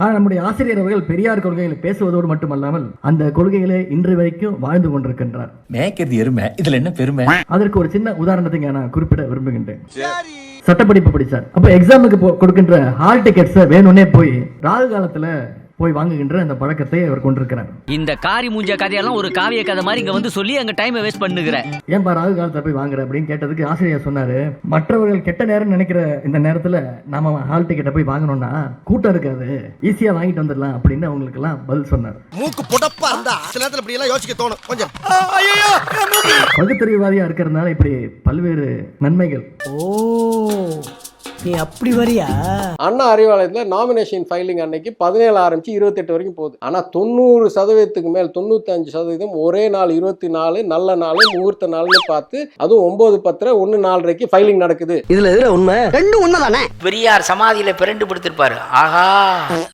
நம்முடைய ஆசிரியர் அவர்கள் பெரியார் கொள்கைகளை பேசுவதோடு மட்டுமல்லாமல் அந்த கொள்கைகளை இன்று வரைக்கும் வாழ்ந்து கொண்டிருக்கின்றார். மேய்க்கிறது எருமை, இதுல என்ன பெருமை? அதற்கு ஒரு சின்ன உதாரணத்தை நான் குறிப்பிட விரும்புகின்றேன். சட்டப்படிப்பு படிச்சார். அப்ப எக்ஸாமுக்கு கொடுக்கின்ற ஹால் டிக்கெட்ஸ் வேணும்னே போய் ராகு காலத்துல போய் வாங்குகின்ற அந்த பழக்கத்தை அவர் கொண்டிருக்கிறார். இந்த காரி மூஞ்ச கதையெல்லாம் ஒரு காவிய கதை மாதிரி இங்க வந்து சொல்லி அங்க டைமை வேஸ்ட் பண்ணுகிற. ஏன் ராகு காலத்துல போய் வாங்குற அப்படின்னு கேட்டதுக்கு ஆசிரியர் சொன்னாரு, மற்றவர்கள் கெட்ட நேரம் நினைக்கிற இந்த நேரத்துல நாம ஹால் டிக்கெட்டை போய் வாங்கணும்னா கூட்டம் இருக்காது, ஈஸியா வாங்கிட்டு வந்துடலாம் அப்படின்னு அவங்களுக்கு எல்லாம் பதில் சொன்னார். மூக்கு புடப்பா இருந்தா சில நேரத்துல இப்படி எல்லாம் யோசிக்க தோணும். கொஞ்சம் பகுத்தறிவாதியா இருக்கிறதுனால இப்படி பல்வேறு நன்மைகள். நீ அப்படி வரியா? அண்ணா அறிவாலயத்தில் நாமினேஷன் ஃபைலிங் அன்னைக்கு 17 ஆரம்பிச்சு 28 வரைக்கும் போகுது. ஆனால் 90% மேல் 95% ஒரே நாள் 24 நல்ல நாள் முகூர்த்த நாள்னு பார்த்து அதுவும் 9:10 1:04 ஃபைலிங் நடக்குது. இதுல உண்மை? ரெண்டும் உண்மைதானே. பெரியார் சமாதியில பிரண்டு படுத்திருப்பாரு. ஆஹா.